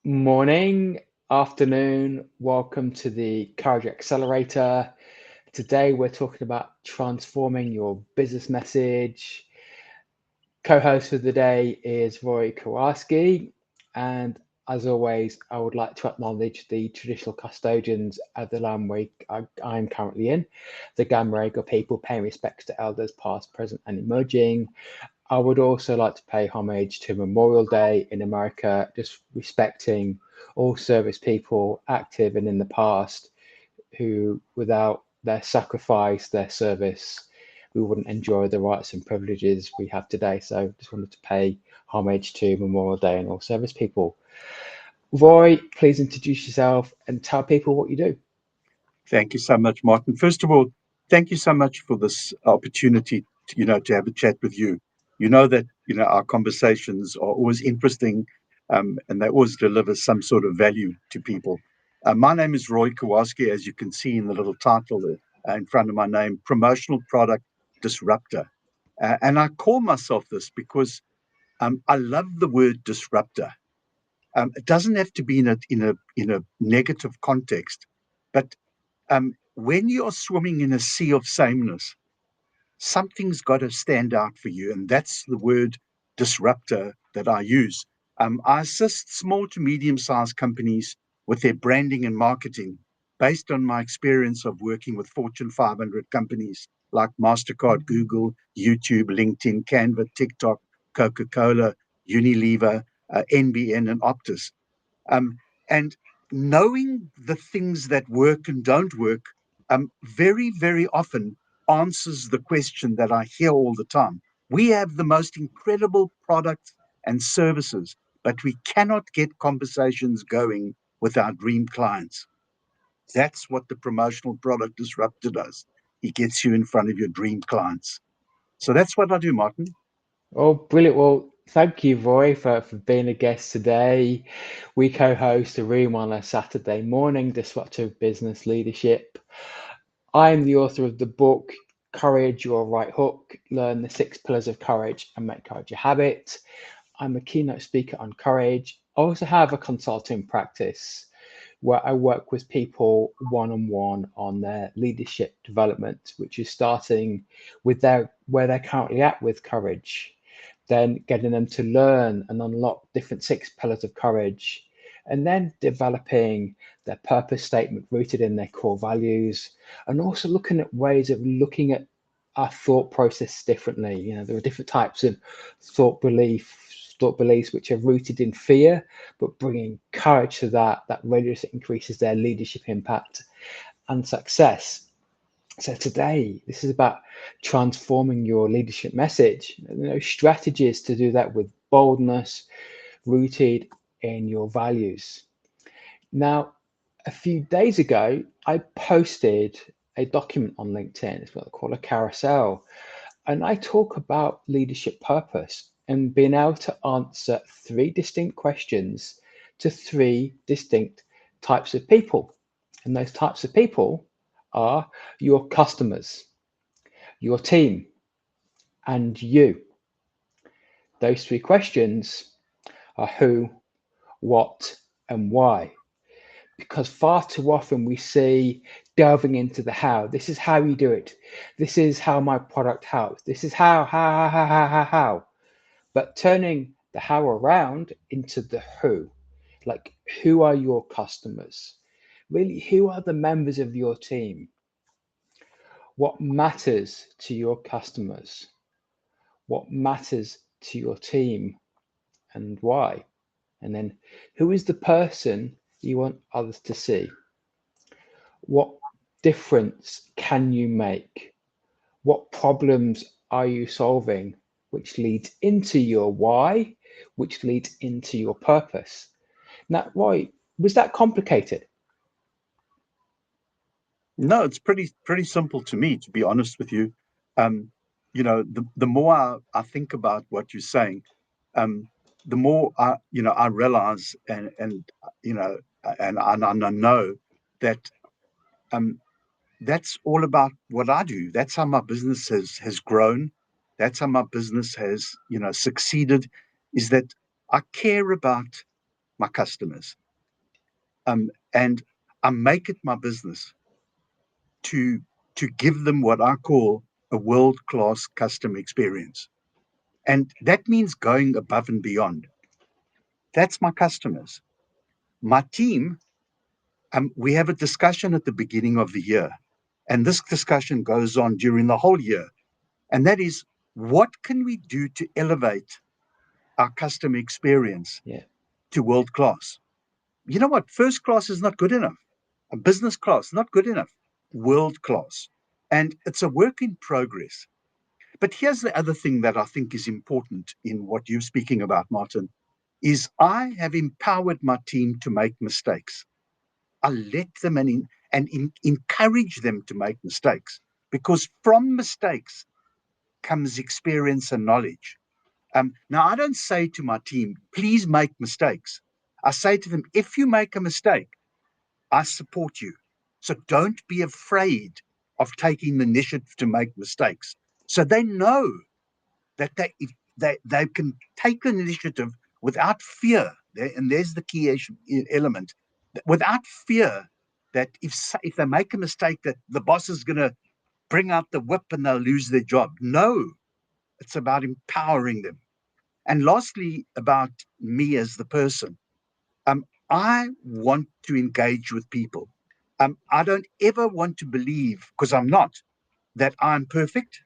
Morning, afternoon, welcome to the Courage Accelerator. Today we're talking about transforming your business message. Co-host for the day is Roy Kowarski, and as always, I would like to acknowledge the traditional custodians of the land I'm currently in, the Gamrega people, paying respects to elders past, present, and emerging. I would also like to pay homage to Memorial Day in America, just respecting all service people active and in the past who, without their sacrifice, their service, we wouldn't enjoy the rights and privileges we have today. So just wanted to pay homage to Memorial Day and all service people. Roy, please introduce yourself and tell people what you do. Thank you so much, Martin. First of all, thank you so much for this opportunity to have a chat with you. You know that, our conversations are always interesting, and they always deliver some sort of value to people. My name is Roy Kowarski, as you can see in the little title in front of my name, Promotional Product Disruptor. And I call myself this because I love the word disruptor. It doesn't have to be in a negative context, but when you're swimming in a sea of sameness, something's got to stand out for you. And that's the word disruptor that I use. I assist small to medium sized companies with their branding and marketing based on my experience of working with Fortune 500 companies like MasterCard, Google, YouTube, LinkedIn, Canva, TikTok, Coca Cola, Unilever, NBN, and Optus. Um, and knowing the things that work and don't work very, very often answers the question that I hear all the time. We have the most incredible products and services, but we cannot get conversations going with our dream clients. That's what the promotional product disruptor does. It gets you in front of your dream clients. So that's what I do, Martin. Oh, brilliant. Well, thank you, Roy, for being a guest today. We co-host a room on a Saturday morning, Disruptive Business Leadership. I'm the author of the book, Courage, Your Right Hook, Learn the Six Pillars of Courage and Make Courage a Habit. I'm a keynote speaker on courage. I also have a consulting practice where I work with people one-on-one on their leadership development, which is starting with where they're currently at with courage, then getting them to learn and unlock different six pillars of courage, and then developing their purpose statement rooted in their core values, and also looking at ways of looking at our thought process differently. There are different types of thought beliefs which are rooted in fear, but bringing courage to that really increases their leadership impact and success. So today, this is about transforming your leadership message. Strategies to do that with boldness, rooted in your values. Now, a few days ago, I posted a document on LinkedIn. It's what I call a carousel, and I talk about leadership purpose and being able to answer three distinct questions to three distinct types of people. And those types of people are your customers, your team, and you. Those three questions are who, what, and why. Because far too often we see delving into the how. This is how you do it. This is how my product helps. This is how. But turning the how around into the who, like who are your customers? Really, who are the members of your team? What matters to your customers? What matters to your team and why? And then who is the person you want others to see? What difference can you make? What problems are you solving? Which leads into your why, which leads into your purpose. Now, why was that complicated? No, it's pretty simple to me, to be honest with you. Um, the more I think about what you're saying, um, the more I realize and you know and I know that um, that's all about what I do. That's how my business has grown. That's how my business has succeeded. Is that I care about my customers, and I make it my business to give them what I call a world-class customer experience. And that means going above and beyond. That's my customers. My team, we have a discussion at the beginning of the year, and this discussion goes on during the whole year. And that is, what can we do to elevate our customer experience Yeah. to world class? You know what? First class is not good enough. A business class, not good enough. World class. And it's a work in progress. But here's the other thing that I think is important in what you're speaking about, Martin, is I have empowered my team to make mistakes. I let them encourage them to make mistakes, because from mistakes comes experience and knowledge. Now, I don't say to my team, please make mistakes. I say to them, if you make a mistake, I support you. So don't be afraid of taking the initiative to make mistakes. So they know that they can take an initiative without fear. And there's the key element, without fear that if they make a mistake, that the boss is going to bring out the whip and they'll lose their job. No, it's about empowering them. And lastly, about me as the person, I want to engage with people. I don't ever want to believe, because I'm not, that I'm perfect,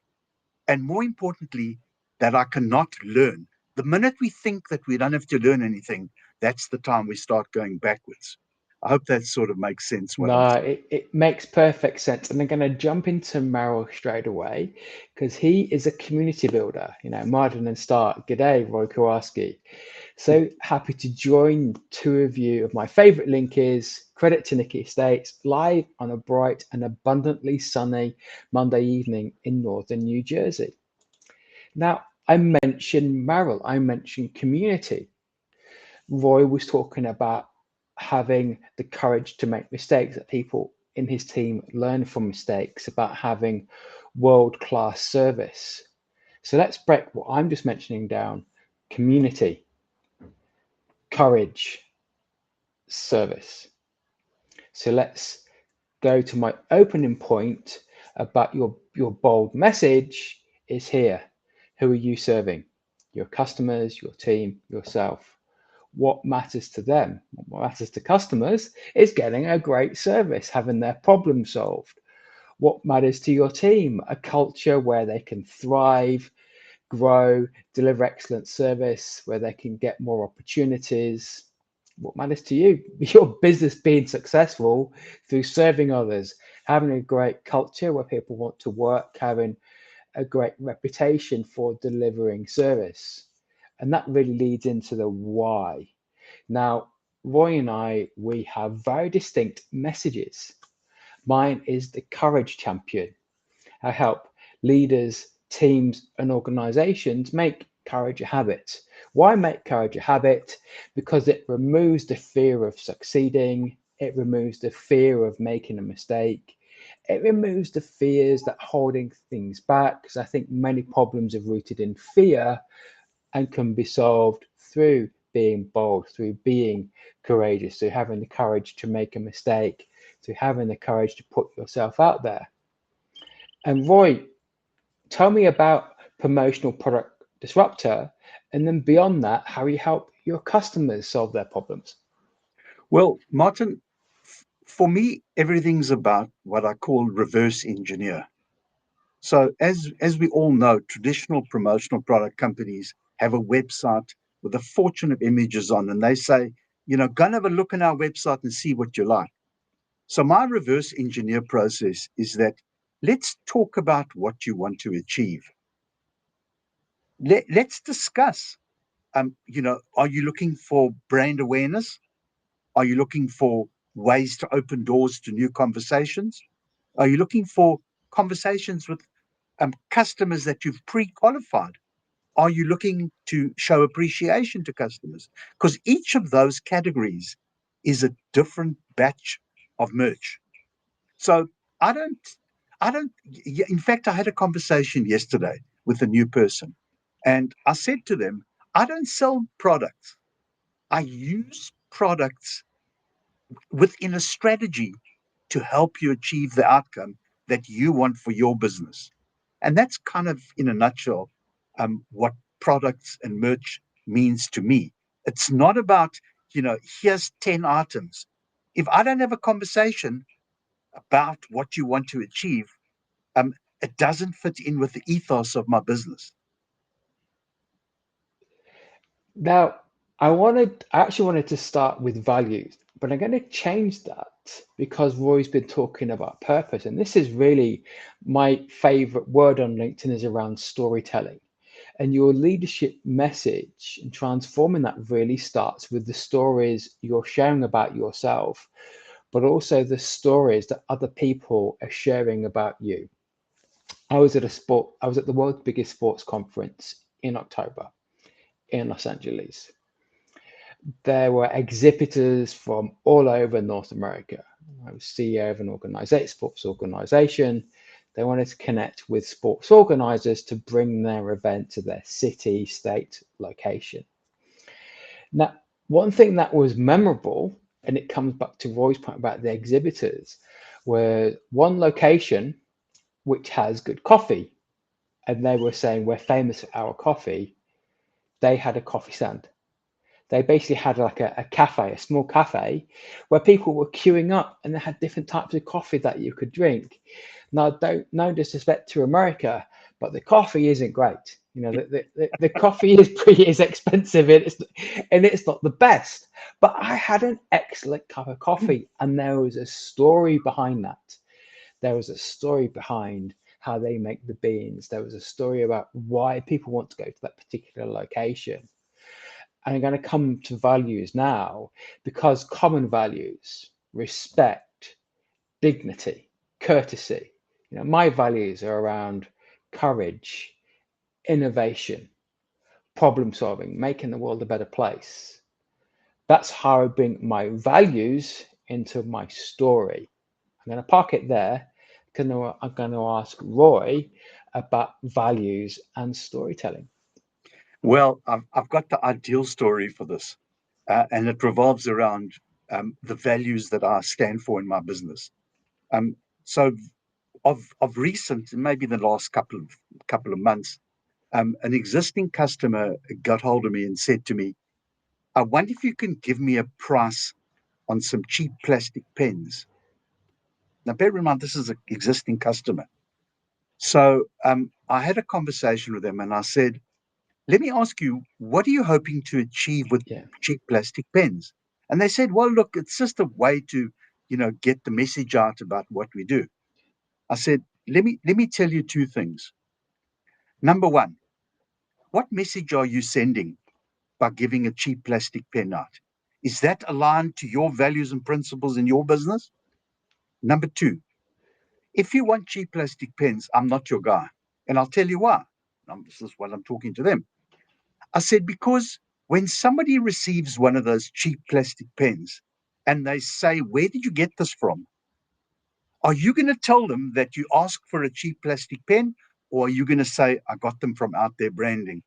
and more importantly, that I cannot learn. The minute we think that we don't have to learn anything, that's the time we start going backwards. I hope that sort of makes sense what I'm No, saying. it makes perfect sense. And I'm going to jump into Merrill straight away because he is a community builder, modern and start. G'day, Roy Kowarski. So happy to join two of you. Of my favorite link is credit to Nikki Estates, live on a bright and abundantly sunny Monday evening in northern New Jersey. Now, I mentioned Merrill, I mentioned community. Roy was talking about having the courage to make mistakes, that people in his team learn from mistakes, about having world class service. So let's break what I'm just mentioning down: community, courage, service. So let's go to my opening point about your bold message is here. Who are you serving? Your customers, your team, yourself. What matters to them, what matters to customers, is getting a great service, having their problem solved. What matters to your team? A culture where they can thrive, grow, deliver excellent service, where they can get more opportunities. What matters to you? Your business being successful through serving others, having a great culture where people want to work, having a great reputation for delivering service. And that really leads into the why. Now, Roy and we have very distinct messages. Mine is the courage champion. I help leaders, teams, and organizations make courage a habit. Why make courage a habit? Because it removes the fear of succeeding, it removes the fear of making a mistake, it removes the fears that holding things back. Because I think many problems are rooted in fear and can be solved through being bold, through being courageous, through having the courage to make a mistake, through having the courage to put yourself out there. And Roy, tell me about promotional product disruptor, and then beyond that, how you help your customers solve their problems. Well, Martin, for me, everything's about what I call reverse engineer. So, as we all know, traditional promotional product companies have a website with a fortune of images on, and they say, go and have a look on our website and see what you like. So, my reverse engineer process is that let's talk about what you want to achieve. Let's discuss. Are you looking for brand awareness? Are you looking for ways to open doors to new conversations? Are you looking for conversations with customers that you've pre-qualified? Are you looking to show appreciation to customers? Because each of those categories is a different batch of merch. So I don't, I don't, in fact, I had a conversation yesterday with a new person, and I said to them, I don't sell products. I use products within a strategy to help you achieve the outcome that you want for your business. And that's kind of, in a nutshell, what products and merch means to me. It's not about, here's 10 items. If I don't have a conversation about what you want to achieve, um, it doesn't fit in with the ethos of my business. Now, I actually wanted to start with values, but I'm going to change that because Roy's been talking about purpose. And this is really my favorite word on LinkedIn is around storytelling. And your leadership message and transforming that really starts with the stories you're sharing about yourself, but also the stories that other people are sharing about you. I was at the world's biggest sports conference in October in Los Angeles. There were exhibitors from all over North America. I was CEO of an sports organization. They wanted to connect with sports organizers to bring their event to their city, state, location. Now, one thing that was memorable, and it comes back to Roy's point about the exhibitors, were one location which has good coffee. And they were saying, we're famous for our coffee. They had a coffee stand. They basically had like a cafe, a small cafe, where people were queuing up and they had different types of coffee that you could drink. Now, don't no disrespect to America, but the coffee isn't great. The coffee is pretty is expensive and it's not the best. But I had an excellent cup of coffee, and there was a story behind that. There was a story behind how they make the beans. There was a story about why people want to go to that particular location. And I'm going to come to values now because common values, respect, dignity, courtesy. My values are around courage, innovation, problem solving, making the world a better place. That's how I bring my values into my story. I'm going to park it there. I'm going to ask Roy about values and storytelling. Well, I've got the ideal story for this, and it revolves around the values that I stand for in my business. Um, so, of recent, maybe the last couple of months, an existing customer got hold of me and said to me, "I wonder if you can give me a price on some cheap plastic pens." Now, bear in mind, this is an existing customer. So, I had a conversation with them, and I said, let me ask you, what are you hoping to achieve with Yeah. cheap plastic pens? And they said, well, look, it's just a way to, get the message out about what we do. I said, let me tell you two things. Number one, what message are you sending by giving a cheap plastic pen out? Is that aligned to your values and principles in your business? Number two, if you want cheap plastic pens, I'm not your guy. And I'll tell you why. This is what I'm talking to them. I said, because when somebody receives one of those cheap plastic pens and they say, where did you get this from? Are you going to tell them that you asked for a cheap plastic pen? Or are you going to say, I got them from Out There Branding?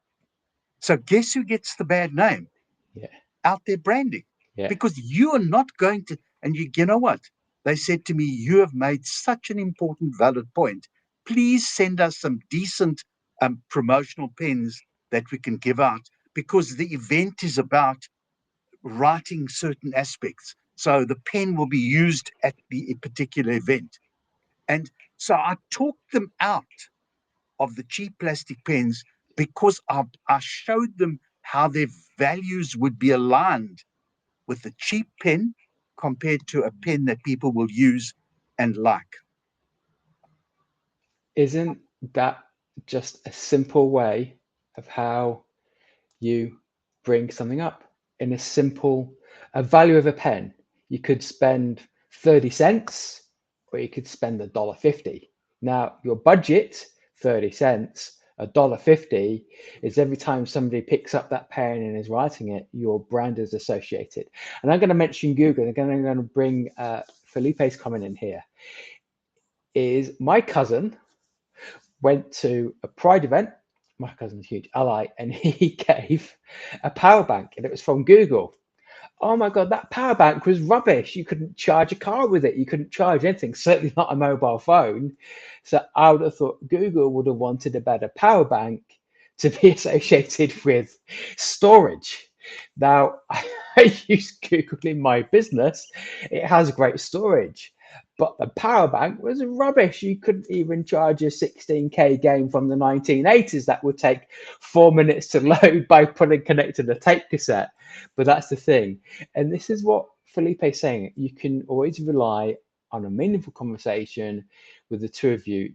So guess who gets the bad name? Yeah. Out There Branding. Yeah. Because you are not going to, and you know what? They said to me, you have made such an important, valid point. Please send us some decent promotional pens that we can give out because the event is about writing certain aspects. So the pen will be used at the particular event. And so I talked them out of the cheap plastic pens because I showed them how their values would be aligned with the cheap pen compared to a pen that people will use and like. Isn't that just a simple way of how you bring something up in a value of a pen? You could spend 30 cents or you could spend $1.50. Now, your budget, 30 cents, $1.50 is every time somebody picks up that pen and is writing it, your brand is associated. And I'm going to mention Google. I'm going to bring Felipe's comment in here. Is my cousin went to a Pride event my cousin's a huge ally, and he gave a power bank, and it was from Google. Oh my God, that power bank was rubbish. You couldn't charge a car with it. You couldn't charge anything, certainly not a mobile phone. So I would have thought Google would have wanted a better power bank to be associated with storage. Now, I use Google in my business. It has great storage, but the power bank was rubbish. You couldn't even charge a 16K game from the 1980s that would take 4 minutes to load by putting connecting a tape cassette. But that's the thing. And this is what Felipe is saying. You can always rely on a meaningful conversation with the two of you,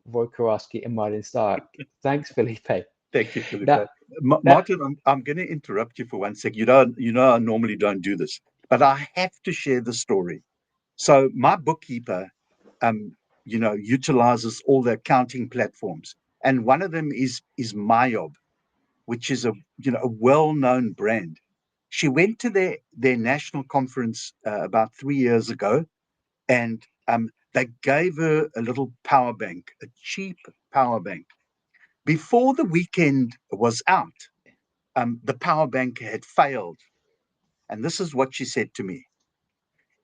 Roy Kowarski and Martin Stark. Thanks, Felipe. Thank you, Felipe. That that Martin, I'm going to interrupt you for 1 sec. I normally don't do this, but I have to share the story. So my bookkeeper, utilizes all the accounting platforms, and one of them is Myob, which is a well-known brand. She went to their national conference about 3 years ago, and they gave her a little power bank, a cheap power bank. Before the weekend was out, the power bank had failed. And this is what she said to me: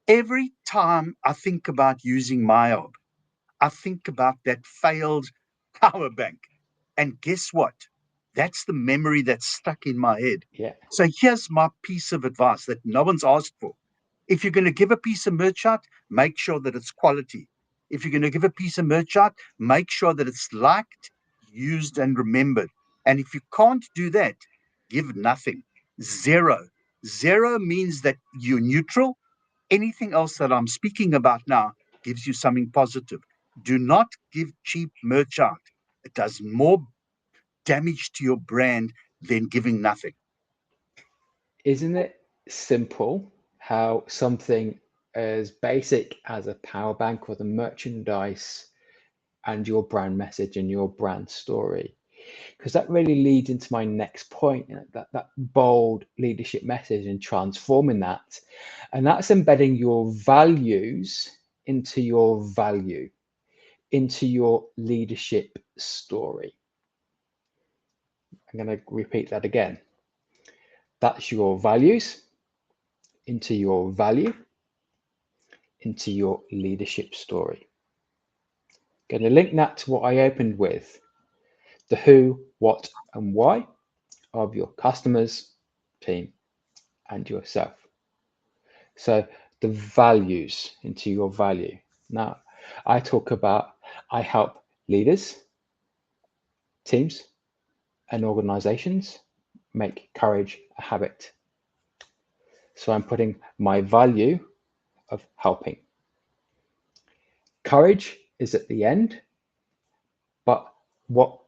every time I think about using Myob, I think about that failed power bank. And guess what? That's the memory that's stuck in my head. yeah. So here's my piece of advice that no one's asked for. If you're going to give a piece of merch out, make sure that it's quality. If you're going to give a piece of merch out, make sure that it's liked, used, and remembered. And if you can't do that, give nothing. Zero. Zero means that you're neutral. Anything else that I'm speaking about now gives you something positive. Do not give cheap merch out. It does more damage to your brand than giving nothing. Isn't it simple how something as basic as a power bank or the merchandise and your brand message and your brand story, because that really leads into my next point, that bold leadership message and transforming that, and that's embedding your values into your value, into your leadership story. I'm going to repeat that again. That's your values into your value, into your leadership story. Going to link that to what I opened with, the who, what, and why of your customers, team, and yourself. So the values into your value. Now, I help leaders, teams, and organizations make courage a habit. So I'm putting my value of helping. Courage is at the end, but what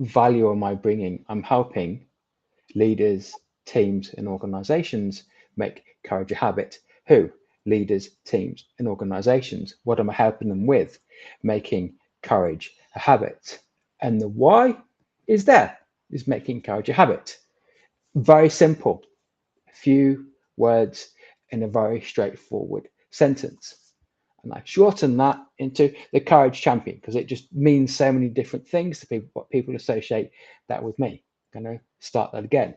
value am I bringing? I'm helping leaders, teams, and organizations make courage a habit. Who? Leaders, teams, and organizations. What am I helping them with? Making courage a habit. And the why is there, is making courage a habit. Very simple. A few words in a very straightforward sentence. And I shorten that into the courage champion because it just means so many different things to people, what people associate that with me. I'm going to start that again.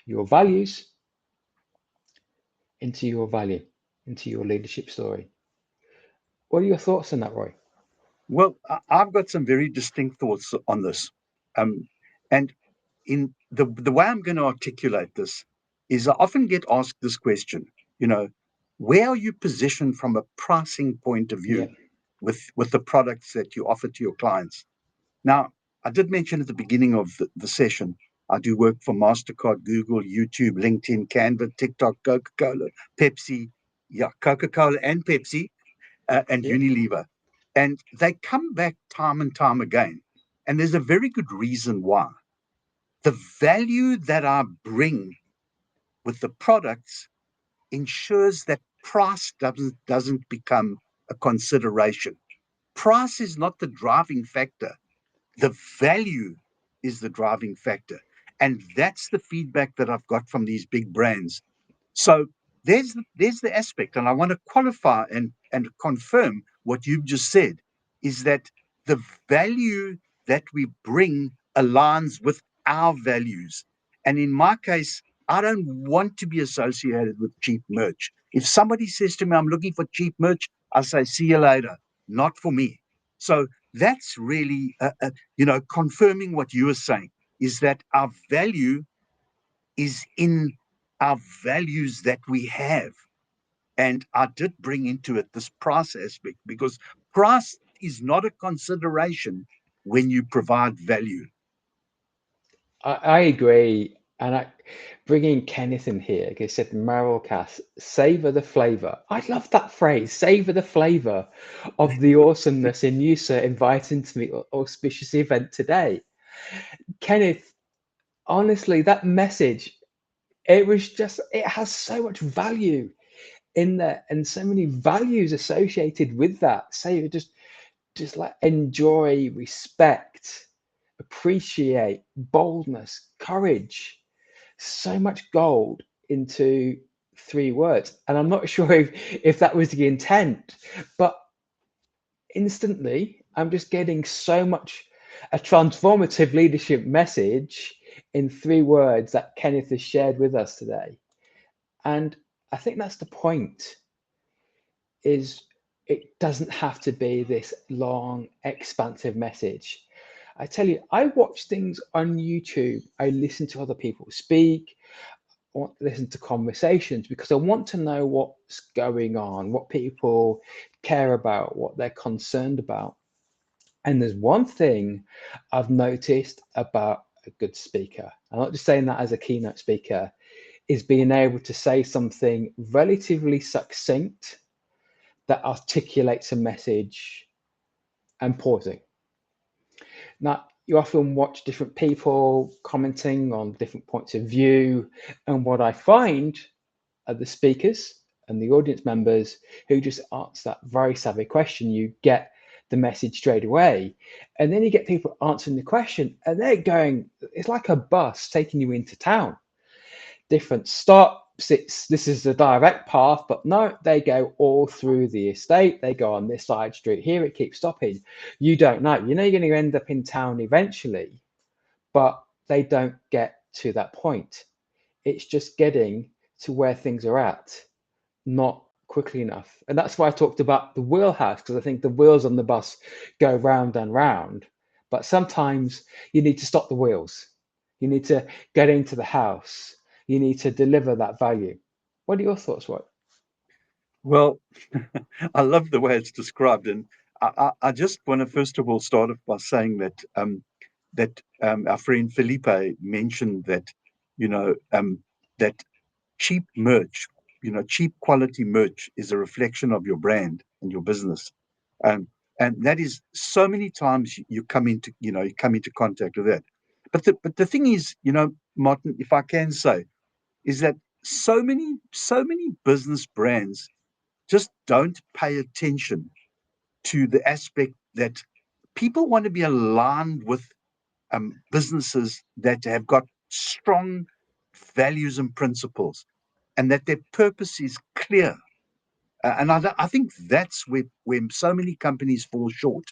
Your values into your value, into your leadership story. What are your thoughts on that, Roy? Well, I've got some very distinct thoughts on this. Um, and in the way I'm going to articulate this is I often get asked this question, you know, where are you positioned from a pricing point of Yeah, view with the products that you offer to your clients? Now, I did mention at the beginning of the session, I do work for MasterCard, Google, YouTube, LinkedIn, Canva, TikTok, Coca-Cola, Pepsi, yeah, Coca-Cola and Pepsi, and yeah. Unilever. And they come back time and time again. And there's a very good reason why. The value that I bring with the products ensures that price doesn't become a consideration. Price is not the driving factor. The value is the driving factor. And that's the feedback that I've got from these big brands. So there's the aspect, and I want to qualify and confirm what you've just said is that the value that we bring aligns with our values. And in my case, I don't want to be associated with cheap merch. If somebody says to me, I'm looking for cheap merch, I say, see you later, not for me. So that's really, confirming what you were saying is that our value is in our values that we have. And I did bring into it this price aspect because price is not a consideration when you provide value. I agree. And bringing Kenneth in here, because he said Marelcast, savor the flavor. I love that phrase, savor the flavor of the awesomeness in you, sir, inviting to me auspicious event today. Kenneth, honestly, that message, it has so much value in there and so many values associated with that. Say just like enjoy, respect, appreciate, boldness, courage. So much gold into 3 words. And I'm not sure if that was the intent, but instantly I'm just getting so much a transformative leadership message in 3 words that Kenneth has shared with us today. And I think that's the point is it doesn't have to be this long, expansive message. I tell you, I watch things on YouTube. I listen to other people speak. I want to listen to conversations because I want to know what's going on, what people care about, what they're concerned about. And there's one thing I've noticed about a good speaker. I'm not just saying that as a keynote speaker, is being able to say something relatively succinct that articulates a message and pausing. Now, you often watch different people commenting on different points of view. And what I find are the speakers and the audience members who just answer that very savvy question. You get the message straight away. And then you get people answering the question and they're going, it's like a bus taking you into town. Different stops. This is the direct path, but no, they go all through the estate. They go on this side street here. It keeps stopping. You don't know. You know you're going to end up in town eventually, but they don't get to that point. It's just getting to where things are at, not quickly enough. And that's why I talked about the wheelhouse, because I think the wheels on the bus go round and round. But sometimes you need to stop the wheels. You need to get into the house. You need to deliver that value. What are your thoughts, Roy? Well, I love the way it's described, and I just want to first of all start off by saying that our friend Felipe mentioned that you know that cheap merch, cheap quality merch is a reflection of your brand and your business, um, and that is so many times you come into contact with that. But the thing is, Martin, if I can say, is that so many business brands just don't pay attention to the aspect that people want to be aligned with businesses that have got strong values and principles and that their purpose is clear. And I think that's where so many companies fall short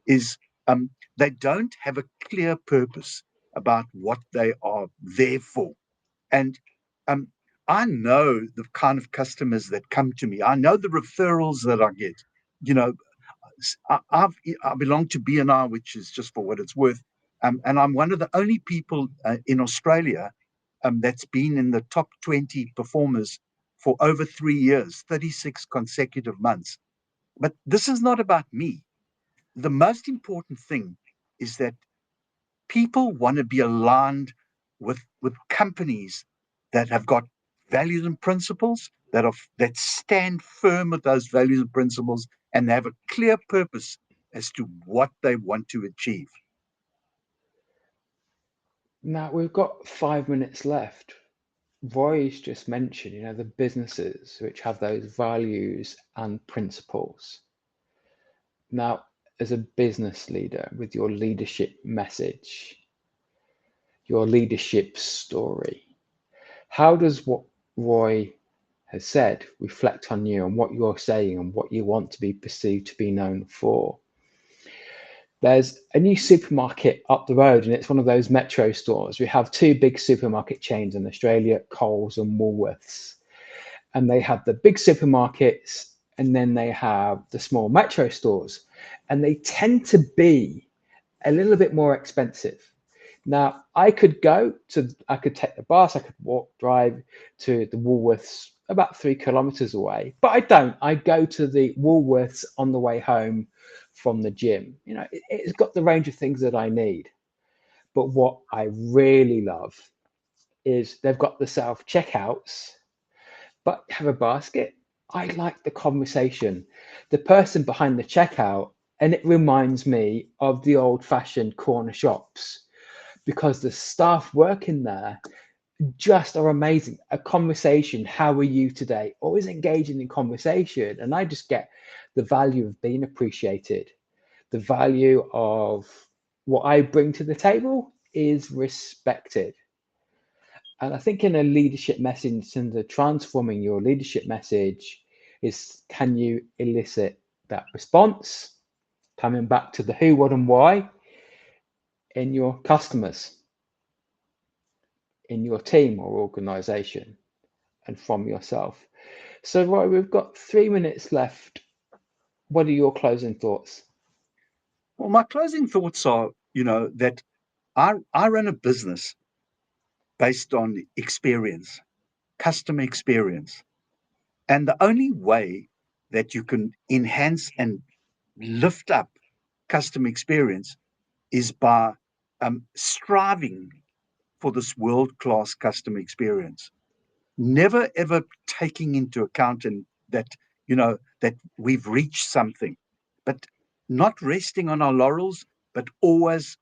is they don't have a clear purpose about what they are there for. And um, I know the kind of customers that come to me. I know the referrals that I get. You know, I belong to BNI, which is just for what it's worth, and I'm one of the only people in Australia that's been in the top 20 performers for over 3 years, 36 consecutive months. But this is not about me. The most important thing is that people want to be aligned with companies that have got values and principles that stand firm with those values and principles and they have a clear purpose as to what they want to achieve. Now we've got 5 minutes left. Roy's just mentioned, the businesses which have those values and principles. Now, as a business leader, with your leadership message, your leadership story, how does what Roy has said reflect on you and what you're saying and what you want to be perceived to be known for? There's a new supermarket up the road, and it's one of those metro stores. We have two big supermarket chains in Australia, Coles and Woolworths. And they have the big supermarkets, and then they have the small metro stores. And they tend to be a little bit more expensive. Now, I could take the bus, I could walk, drive to the Woolworths about 3 kilometers away, but I don't. I go to the Woolworths on the way home from the gym. It's got the range of things that I need. But what I really love is they've got the self checkouts, but have a basket. I like the conversation, the person behind the checkout, and it reminds me of the old fashioned corner shops because the staff working there just are amazing. A conversation, how are you today? Always engaging in conversation. And I just get the value of being appreciated. The value of what I bring to the table is respected. And I think in a leadership message, in the transforming your leadership message, is can you elicit that response? Coming back to the who, what, and why in your customers, in your team or organization, and from yourself. So, Roy, we've got 3 minutes left. What are your closing thoughts? Well, my closing thoughts are, that I run a business based on experience, customer experience. And the only way that you can enhance and lift up customer experience is by striving for this world class customer experience. Never ever taking into account and that, that we've reached something, but not resting on our laurels, but always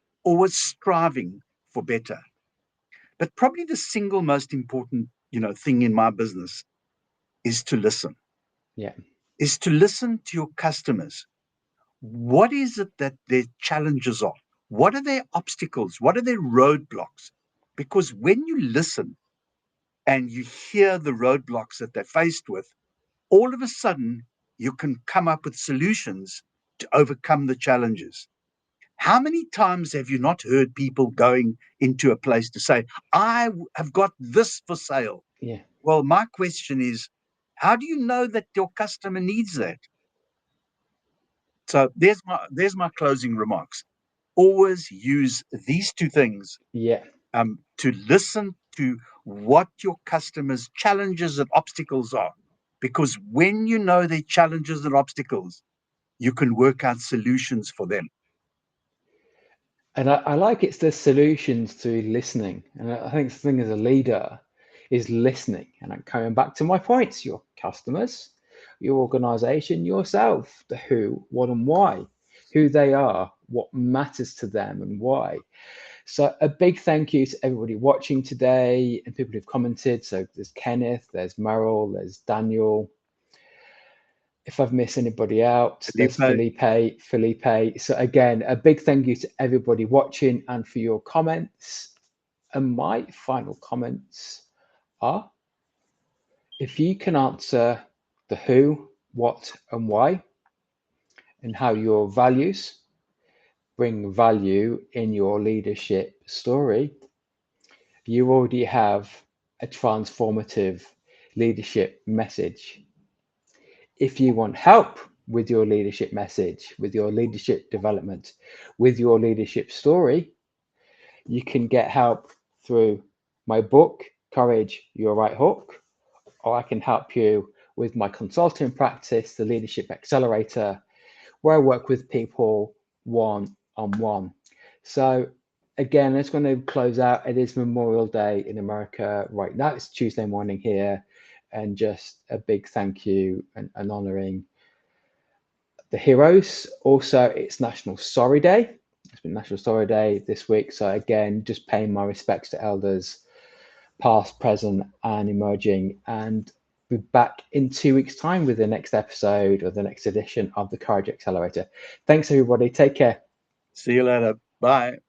striving for better. But probably the single most important, thing in my business is to listen, Yeah, to your customers. What is it that their challenges are? What are their obstacles? What are their roadblocks? Because when you listen and you hear the roadblocks that they're faced with, all of a sudden you can come up with solutions to overcome the challenges. How many times have you not heard people going into a place to say, have got this for sale? yeah. Well, my question is, how do you know that your customer needs that? So there's my closing remarks. Always use these two things, Yeah, to listen to what your customers' challenges and obstacles are. Because when you know their challenges and obstacles, you can work out solutions for them. and I like it's the solutions to listening. And I think the thing as a leader is listening. And I'm coming back to my points: your customers, your organization, yourself, the who, what, and why, who they are, what matters to them, and why. So a big thank you to everybody watching today and people who've commented. So there's Kenneth, there's Merrill, there's Daniel. If I've missed anybody out, there's Felipe, Felipe. So again, a big thank you to everybody watching and for your comments. And my final comments are if you can answer the who, what, and why, and how your values bring value in your leadership story, you already have a transformative leadership message. If you want help with your leadership message, with your leadership development, with your leadership story, you can get help through my book, Courage Your Right Hook, or I can help you with my consulting practice, the Leadership Accelerator, where I work with people one on one. So, again, it's going to close out. It is Memorial Day in America right now. It's Tuesday morning here. And just a big thank you and honoring the heroes. Also, it's National Sorry Day. It's been National Sorry Day this week. So, again, just paying my respects to elders, past, present, and emerging. And be back in 2 weeks' time with the next episode or the next edition of the Courage Accelerator. Thanks, everybody. Take care. see you later. Bye.